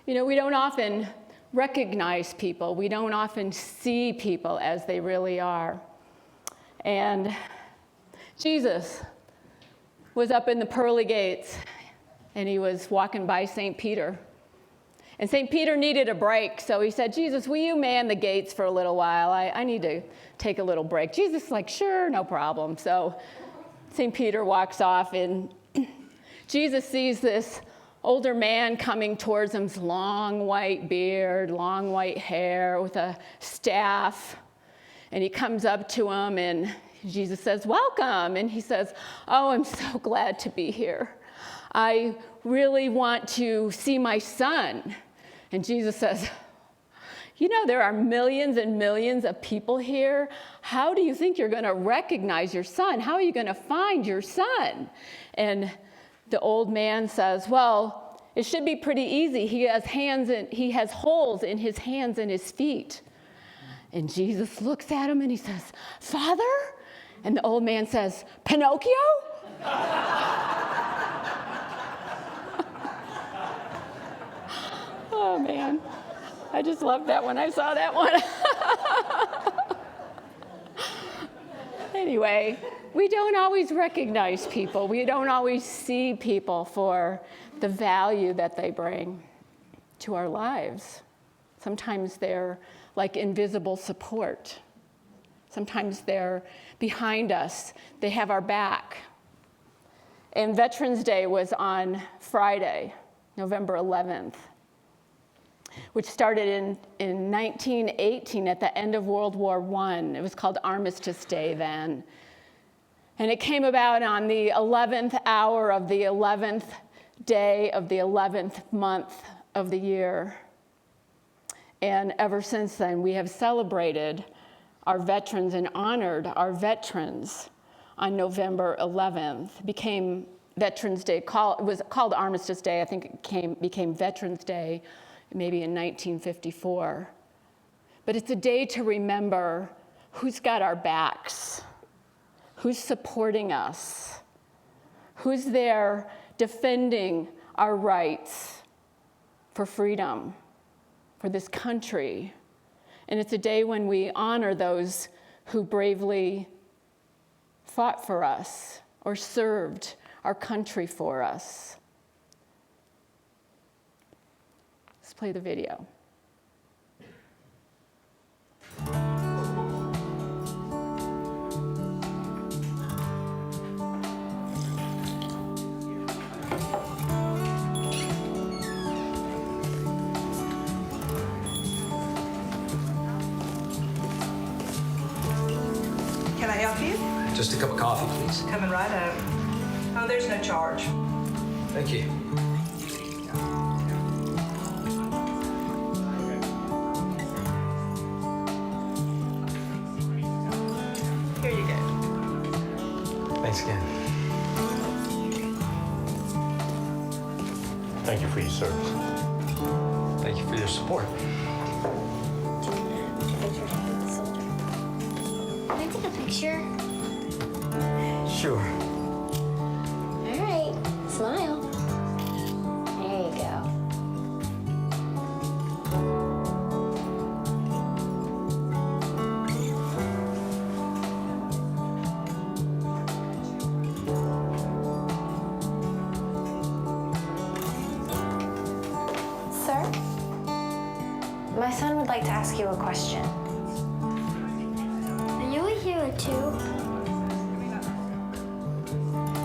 We don't often recognize people. We don't often see people as they really are. And Jesus was up in the pearly gates, and he was walking by St. Peter. And St. Peter needed a break, so he said, Jesus, will you man the gates for a little while? I need to take a little break. Jesus is like, sure, no problem. So St. Peter walks off, and Jesus sees this older man coming towards him, long white beard, long white hair with a staff. And he comes up to him, and Jesus says, welcome. And he says, oh, I'm so glad to be here. I really want to see my son. And Jesus says, there are millions and millions of people here. How do you think you're going to recognize your son? How are you going to find your son? And the old man says, well, it should be pretty easy. He has holes in his hands and his feet. And Jesus looks at him and he says, Father? And the old man says, Pinocchio? Oh, man. I just loved that when I saw that one. Anyway, we don't always recognize people. We don't always see people for the value that they bring to our lives. Sometimes they're like invisible support. Sometimes they're behind us. They have our back. And Veterans Day was on Friday, November 11th, which started in 1918 at the end of World War I. It was called Armistice Day then. And it came about on the 11th hour of the 11th day of the 11th month of the year. And ever since then, we have celebrated our veterans and honored our veterans on November 11th. It became Veterans Day. It was called Armistice Day. I think it became Veterans Day maybe in 1954. But it's a day to remember who's got our backs, who's supporting us, who's there defending our rights for freedom, for this country. And it's a day when we honor those who bravely fought for us or served our country for us. Let's play the video. Can I help you? Just a cup of coffee, please. Coming right up. Oh, there's no charge. Thank you. Here you go. Thanks again. Thank you for your service. Thank you for your support. Can I take a picture? Sure. All right, smile. There you go. Sir, my son would like to ask you a question. Are you a hero too?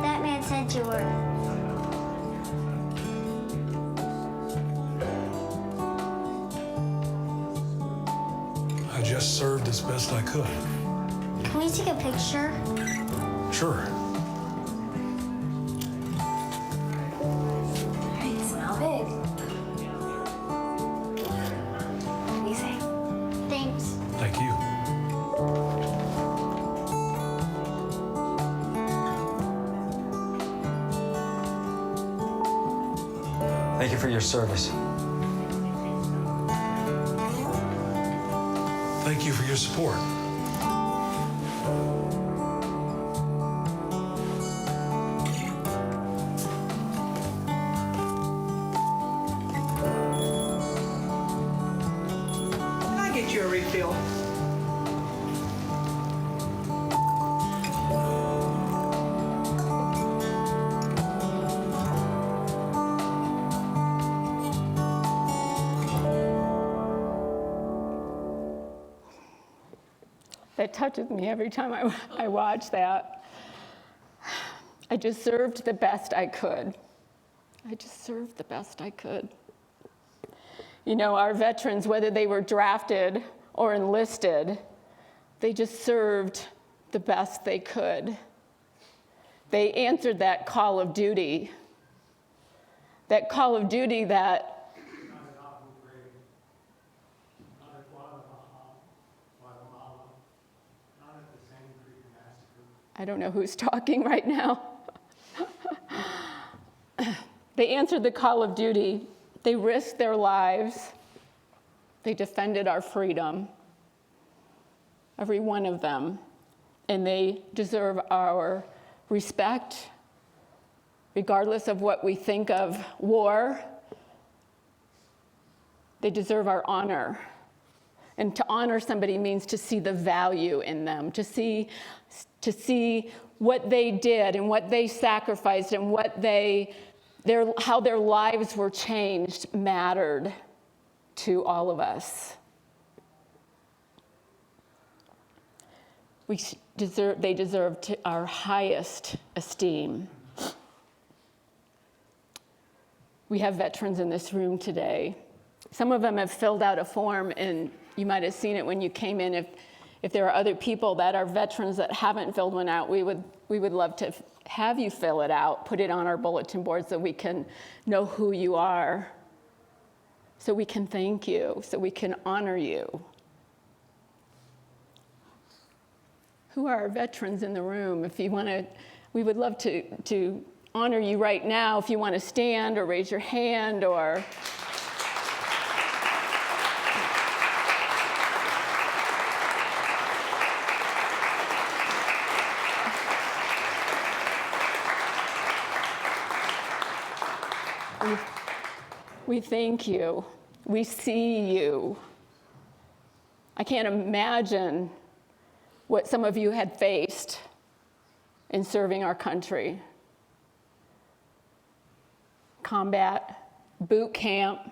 That man said you were. I just served as best I could. Can we take a picture? Sure. All right, smile big. What do you say? Thanks. Thank you. Thank you for your service. Thank you for your support. get you a refill. That touches me every time I watch that. I just served the best I could. I just served the best I could. You know, our veterans, whether they were drafted or enlisted, they just served the best they could. They answered that call of duty. That call of duty that I don't know who's talking right now. They answered the call of duty. They risked their lives. They defended our freedom, every one of them. And they deserve our respect, regardless of what we think of war. They deserve our honor. And to honor somebody means to see the value in them, to see what they did and what they sacrificed and how their lives were changed mattered to all of us. They deserve our highest esteem. We have veterans in this room today. Some of them have filled out a form, and you might have seen it when you came in. If there are other people that are veterans that haven't filled one out, we would love to have you fill it out, put it on our bulletin board so we can know who you are, so we can thank you, so we can honor you. Who are our veterans in the room? If you want to, we would love to honor you right now. If you want to stand or raise your hand or... We thank you. We see you. I can't imagine what some of you had faced in serving our country. Combat, boot camp,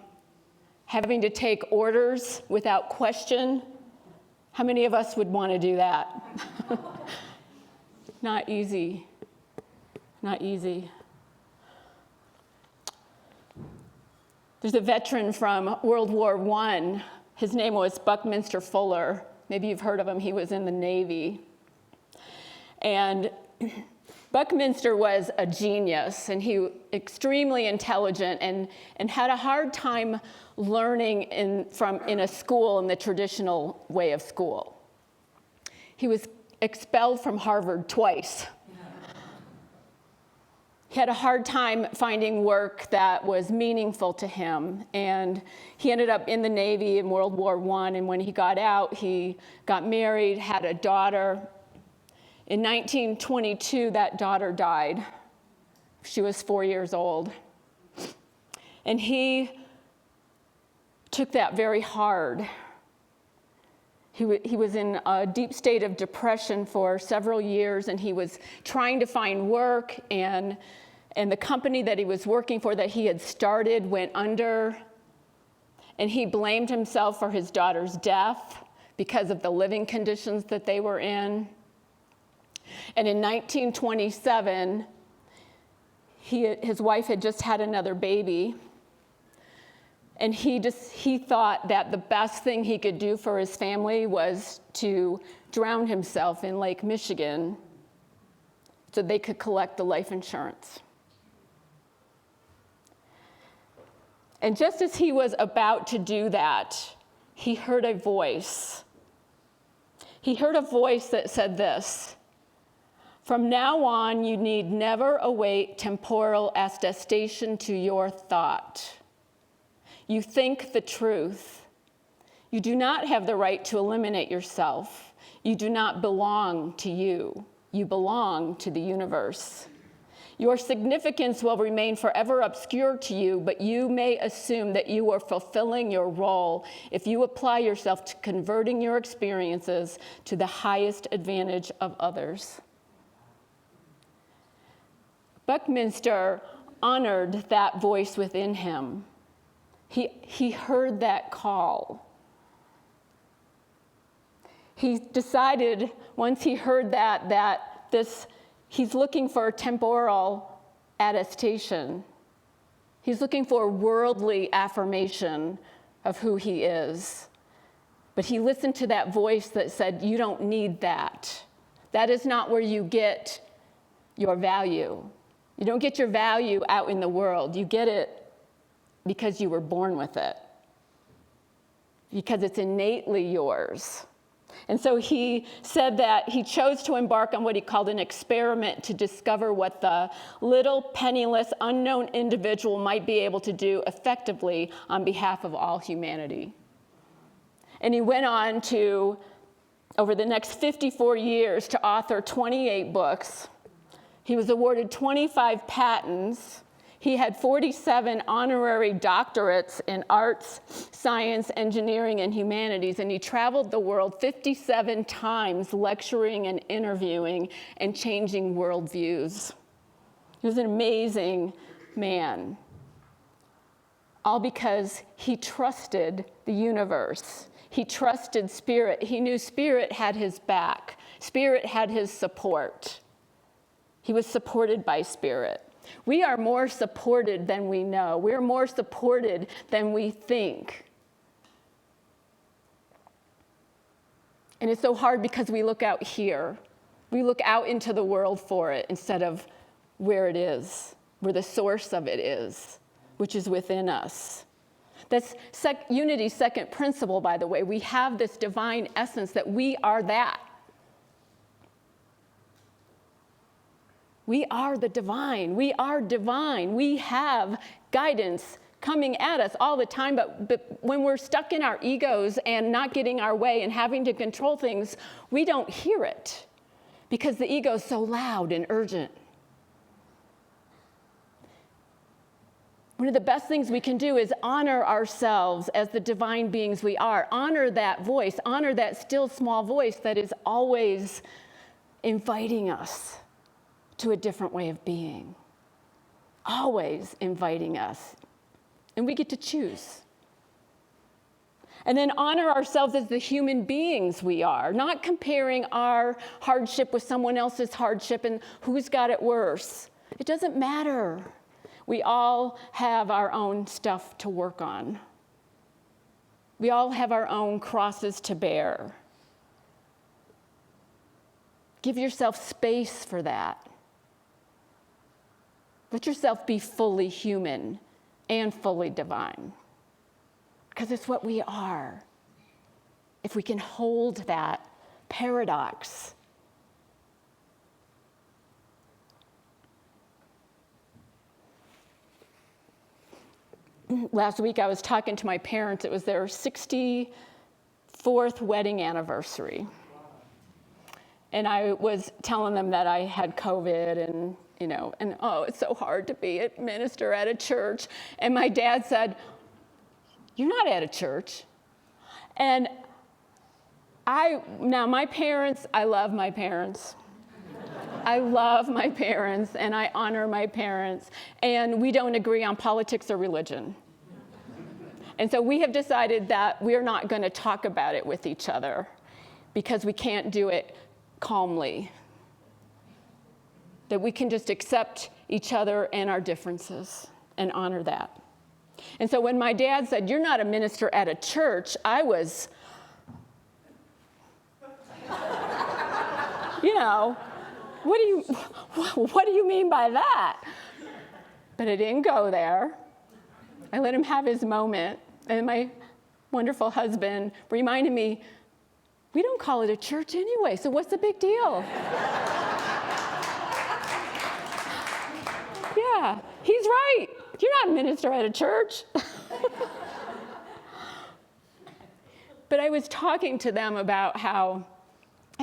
having to take orders without question. How many of us would want to do that? Not easy. Not easy. There's a veteran from World War I. His name was Buckminster Fuller. Maybe you've heard of him. He was in the Navy. And Buckminster was a genius, and he was extremely intelligent and had a hard time learning in a school in the traditional way of school. He was expelled from Harvard twice. He had a hard time finding work that was meaningful to him, and he ended up in the Navy in World War I, and when he got out, he got married, had a daughter. In 1922, that daughter died. She was 4 years old. And he took that very hard. He was in a deep state of depression for several years, and he was trying to find work, and the company that he was working for that he had started went under, and he blamed himself for his daughter's death because of the living conditions that they were in. And in 1927, his wife had just had another baby, and he thought that the best thing he could do for his family was to drown himself in Lake Michigan so they could collect the life insurance. And just as he was about to do that, he heard a voice. He heard a voice that said this: "From now on, you need never await temporal attestation to your thought. You think the truth. You do not have the right to eliminate yourself. You do not belong to you. You belong to the universe. Your significance will remain forever obscure to you, but you may assume that you are fulfilling your role if you apply yourself to converting your experiences to the highest advantage of others. Buckminster honored that voice within him. He heard that call. He decided, once he heard that he's looking for a temporal attestation. He's looking for a worldly affirmation of who he is. But he listened to that voice that said, you don't need that. That is not where you get your value. You don't get your value out in the world. You get it because you were born with it, because it's innately yours. And so he said that he chose to embark on what he called an experiment to discover what the little, penniless, unknown individual might be able to do effectively on behalf of all humanity. And he went on to, over the next 54 years, to author 28 books. He was awarded 25 patents. He had 47 honorary doctorates in arts, science, engineering, and humanities, and he traveled the world 57 times lecturing and interviewing and changing worldviews. He was an amazing man, all because he trusted the universe. He trusted Spirit. He knew Spirit had his back. Spirit had his support. He was supported by Spirit. We are more supported than we know. We're more supported than we think. And it's so hard because we look out here. We look out into the world for it instead of where it is, where the source of it is, which is within us. That's Unity's second principle, by the way. We have this divine essence that we are that. We are the divine. We are divine. We have guidance coming at us all the time, but when we're stuck in our egos and not getting our way and having to control things, we don't hear it because the ego is so loud and urgent. One of the best things we can do is honor ourselves as the divine beings we are. Honor that voice. Honor that still small voice that is always inviting us to a different way of being, always inviting us. And we get to choose. And then honor ourselves as the human beings we are, not comparing our hardship with someone else's hardship and who's got it worse. It doesn't matter. We all have our own stuff to work on. We all have our own crosses to bear. Give yourself space for that. Let yourself be fully human and fully divine, because it's what we are. If we can hold that paradox. Last week I was talking to my parents. It was their 64th wedding anniversary. And I was telling them that I had COVID and oh, it's so hard to be a minister at a church. And my dad said, "You're not at a church." And my parents, I love my parents. I love my parents and I honor my parents. And we don't agree on politics or religion. And so we have decided that we're not going to talk about it with each other because we can't do it calmly. That we can just accept each other and our differences and honor that. And so when my dad said, "You're not a minister at a church," I was, what do you mean by that? But I didn't go there. I let him have his moment. And my wonderful husband reminded me, we don't call it a church anyway, so what's the big deal? Yeah, he's right. You're not a minister at a church. But I was talking to them about how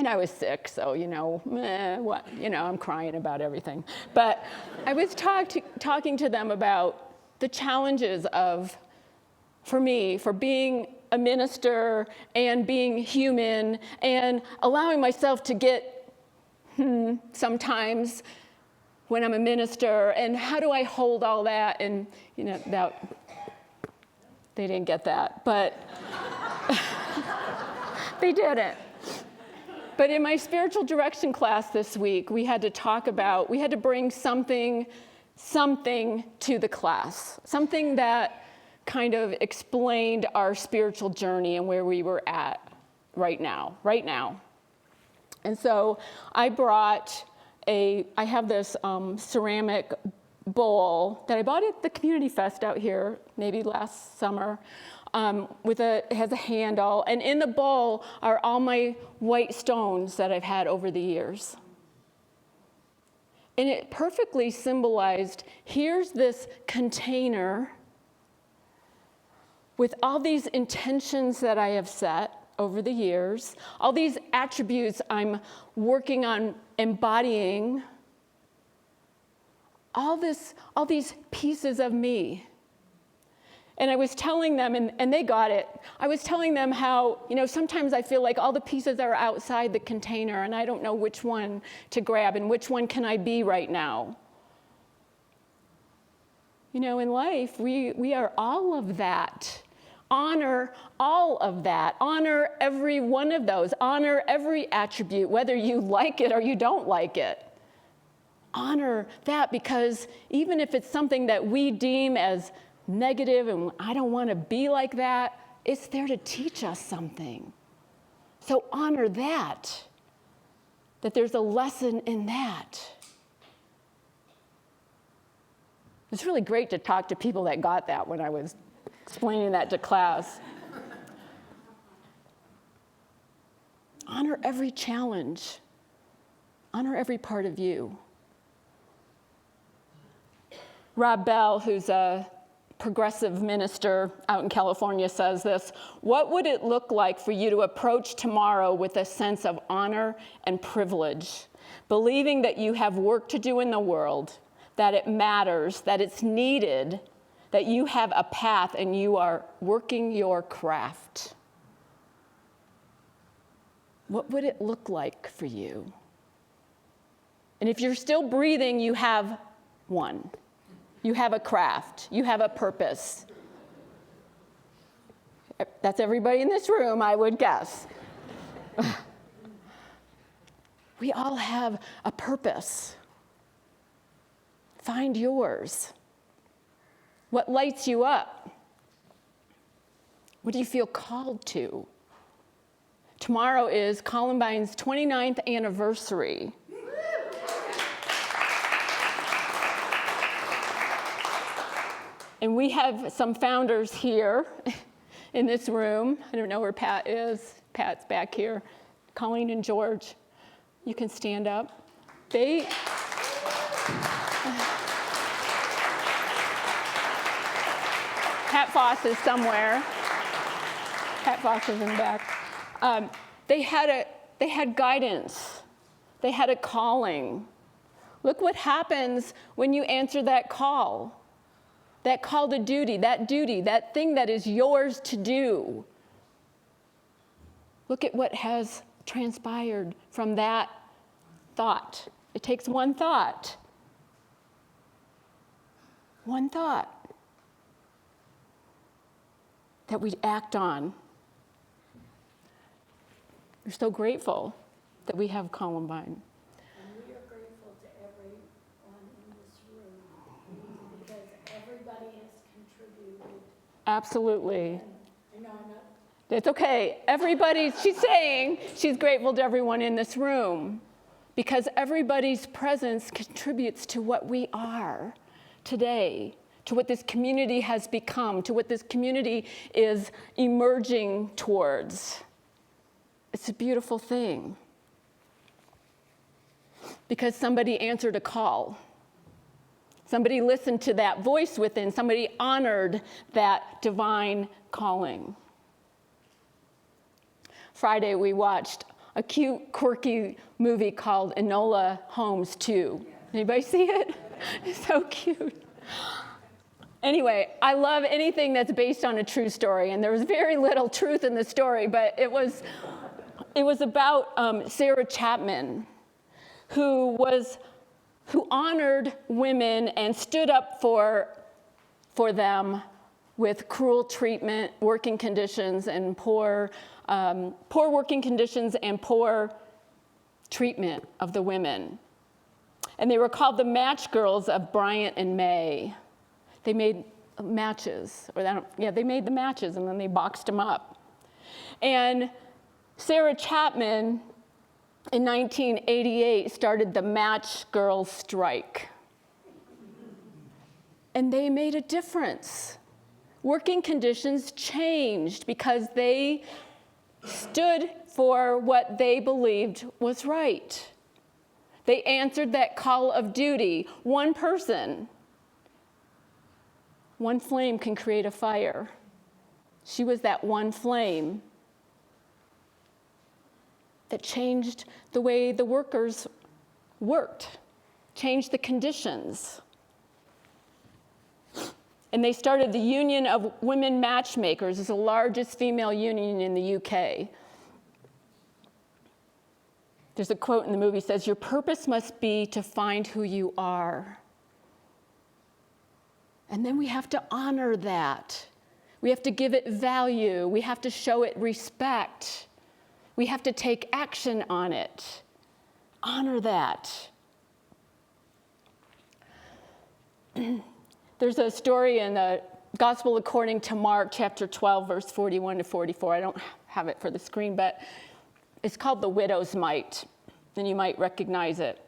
And I was sick, so, I'm crying about everything. But I was talking to them about the challenges for being a minister and being human and allowing myself to get sometimes when I'm a minister, and how do I hold all that? And, that they didn't get that, but they didn't. But in my spiritual direction class this week, we had to bring something to the class, something that kind of explained our spiritual journey and where we were at right now. And so I have this ceramic bowl that I bought at the Community Fest out here, maybe last summer. It has a handle, and in the bowl are all my white stones that I've had over the years. And it perfectly symbolized, here's this container with all these intentions that I have set over the years, all these attributes I'm working on embodying, all these pieces of me. And I was telling them, and they got it, I was telling them how, sometimes I feel like all the pieces are outside the container and I don't know which one to grab and which one can I be right now. In life, we are all of that. Honor all of that. Honor every one of those. Honor every attribute, whether you like it or you don't like it. Honor that, because even if it's something that we deem as negative and I don't want to be like that, it's there to teach us something. So honor that there's a lesson in that. It's really great to talk to people that got that when I was explaining that to class. Honor every challenge. Honor every part of you. Rob Bell, who's a progressive minister out in California, says this: what would it look like for you to approach tomorrow with a sense of honor and privilege, believing that you have work to do in the world, that it matters, that it's needed, that you have a path and you are working your craft? What would it look like for you? And if you're still breathing, you have one. You have a craft. You have a purpose. That's everybody in this room, I would guess. We all have a purpose. Find yours. What lights you up? What do you feel called to? Tomorrow is Columbine's 29th anniversary. And we have some founders here in this room. I don't know where Pat is. Pat's back here. Colleen and George, you can stand up. Pat Foss is somewhere. Pat Foss is in the back. They had guidance. They had a calling. Look what happens when you answer that call. That call to duty, that thing that is yours to do. Look at what has transpired from that thought. It takes one thought. One thought that we act on. We're so grateful that we have Columbine. And we are grateful to everyone in this room because everybody has contributed. Absolutely. I'm not. It's okay. She's saying she's grateful to everyone in this room because everybody's presence contributes to what we are today, to what this community has become, to what this community is emerging towards. It's a beautiful thing because somebody answered a call. Somebody listened to that voice within. Somebody honored that divine calling. Friday, we watched a cute, quirky movie called Enola Holmes 2. Anybody see it? It's so cute. Anyway, I love anything that's based on a true story, and there was very little truth in the story, but it was about Sarah Chapman, who honored women and stood up for them with cruel treatment, working conditions, and poor working conditions and poor treatment of the women. And they were called the Match Girls of Bryant and May. They made matches, they made the matches and then they boxed them up. And Sarah Chapman in 1988 started the Match Girls strike. And they made a difference. Working conditions changed because they stood for what they believed was right. They answered that call of duty. One person, one flame can create a fire. She was that one flame that changed the way the workers worked, changed the conditions. And they started the Union of Women Matchmakers. It's the largest female union in the UK. There's a quote in the movie that says, "Your purpose must be to find who you are." And then we have to honor that. We have to give it value. We have to show it respect. We have to take action on it. Honor that. There's a story in the Gospel according to Mark, chapter 12, verse 41 to 44. I don't have it for the screen, but it's called The Widow's Mite, and you might recognize it.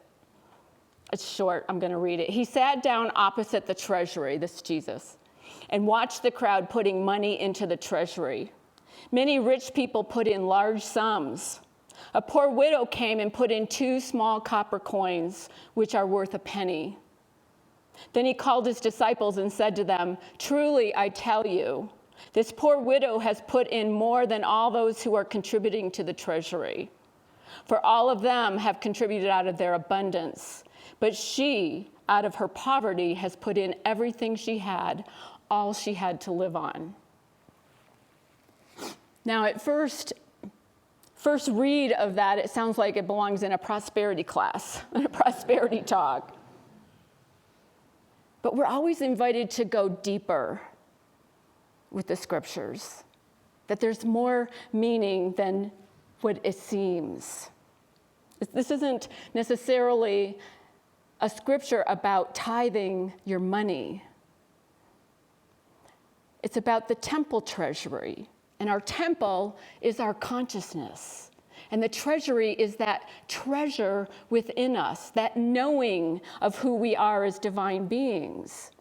It's short. I'm going to read it. He sat down opposite the treasury, this is Jesus, and watched the crowd putting money into the treasury. Many rich people put in large sums. A poor widow came and put in 2 small copper coins, which are worth a penny. Then he called his disciples and said to them, "Truly, I tell you, this poor widow has put in more than all those who are contributing to the treasury. For all of them have contributed out of their abundance. But she, out of her poverty, has put in everything she had, all she had to live on." Now, at first read of that, it sounds like it belongs in a prosperity class, in a prosperity talk. But we're always invited to go deeper with the scriptures, that there's more meaning than what it seems. This isn't necessarily a scripture about tithing your money. It's about the temple treasury. And our temple is our consciousness. And the treasury is that treasure within us, that knowing of who we are as divine beings.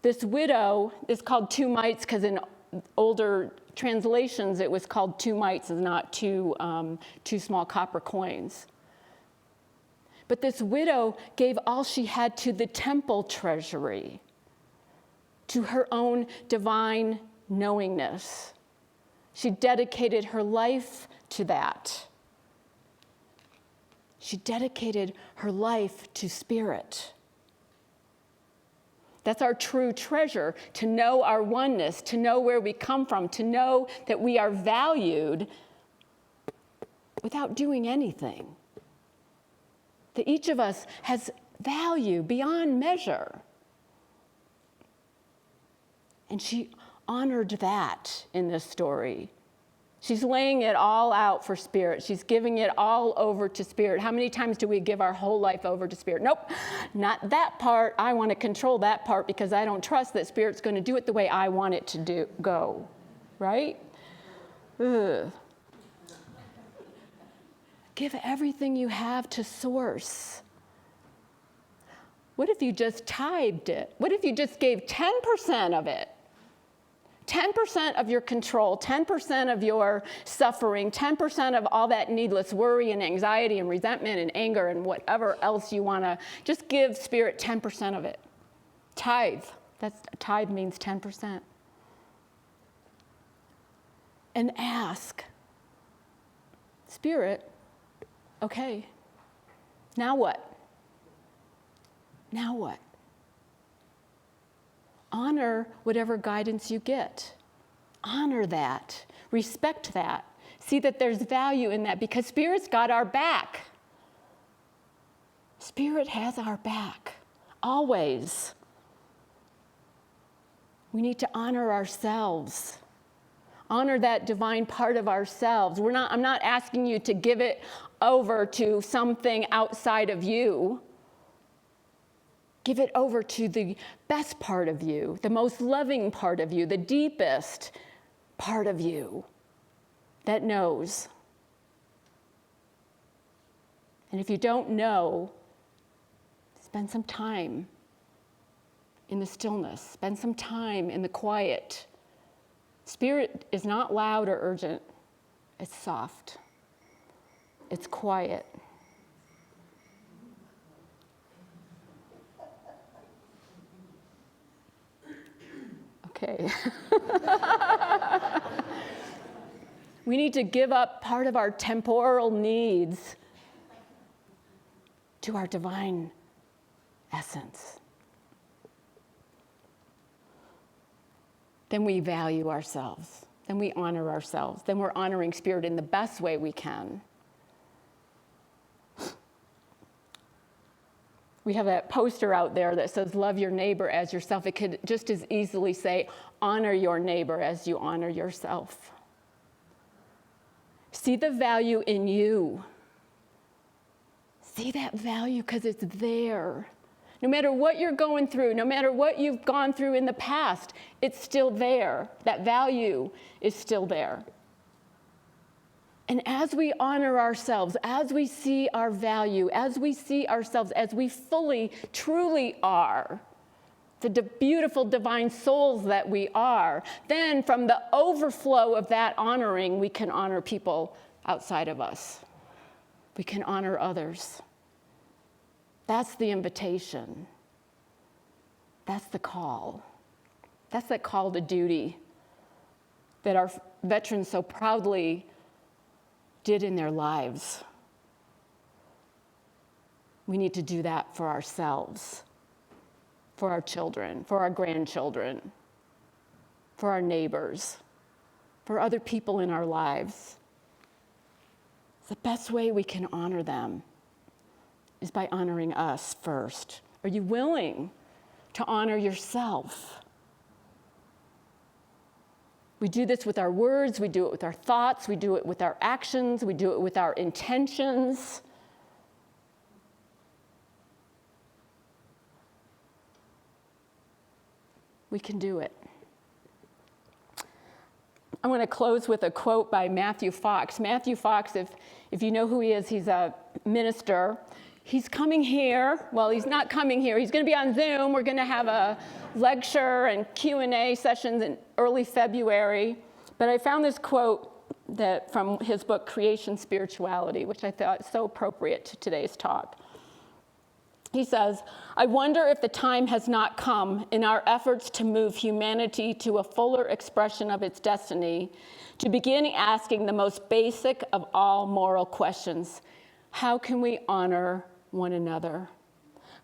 This widow is called 2 mites because in older translations it was called 2 mites and not two small copper coins. But this widow gave all she had to the temple treasury, to her own divine knowingness. She dedicated her life to that. She dedicated her life to spirit. That's our true treasure, to know our oneness, to know where we come from, to know that we are valued without doing anything. That each of us has value beyond measure. And she honored that in this story. She's laying it all out for spirit. She's giving it all over to spirit. How many times do we give our whole life over to spirit? Nope, not that part. I want to control that part because I don't trust that spirit's going to do it the way I want it to go, right? Ugh. Give everything you have to source. What if you just tithed it? What if you just gave 10% of it? 10% of your control, 10% of your suffering, 10% of all that needless worry and anxiety and resentment and anger and whatever else you want to, just give spirit 10% of it. Tithe. Tithe means 10%. And ask. Spirit, okay, now what? Now what? Honor whatever guidance you get. Honor that. Respect that. See that there's value in that because Spirit's got our back. Spirit has our back, always. We need to honor ourselves. Honor that divine part of ourselves. I'm not asking you to give it over to something outside of you. Give it over to the best part of you, the most loving part of you, the deepest part of you that knows. And if you don't know, spend some time in the stillness. Spend some time in the quiet. Spirit is not loud or urgent. It's soft. It's quiet. Okay. We need to give up part of our temporal needs to our divine essence. Then we value ourselves. Then we honor ourselves. Then we're honoring Spirit in the best way we can. We have that poster out there that says, love your neighbor as yourself. It could just as easily say, honor your neighbor as you honor yourself. See the value in you. See that value because it's there. No matter what you're going through, no matter what you've gone through in the past, it's still there. That value is still there. And as we honor ourselves, as we see our value, as we see ourselves as we fully, truly are, the beautiful divine souls that we are, then from the overflow of that honoring, we can honor people outside of us. We can honor others. That's the invitation. That's the call. That's that call to duty that our veterans so proudly did in their lives. We need to do that for ourselves, for our children, for our grandchildren, for our neighbors, for other people in our lives. The best way we can honor them is by honoring us first. Are you willing to honor yourself? We do this with our words, we do it with our thoughts, we do it with our actions, we do it with our intentions. We can do it. I want to close with a quote by Matthew Fox. Matthew Fox, if you know who he is, he's a minister. He's coming here. Well, he's not coming here. He's going to be on Zoom. We're going to have a lecture and Q&A sessions in early February. But I found this quote from his book, Creation Spirituality, which I thought is so appropriate to today's talk. He says, I wonder if the time has not come in our efforts to move humanity to a fuller expression of its destiny to begin asking the most basic of all moral questions. How can we honor one another?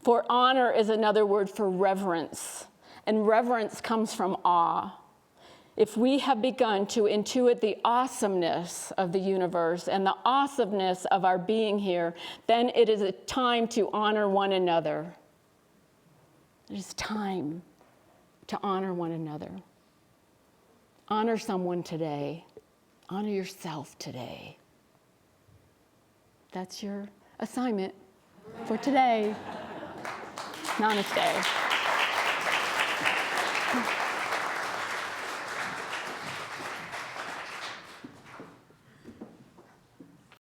For honor is another word for reverence, and reverence comes from awe. If we have begun to intuit the awesomeness of the universe and the awesomeness of our being here, then it is a time to honor one another. It is time to honor one another. Honor someone today. Honor yourself today. That's your assignment for today. Namaste.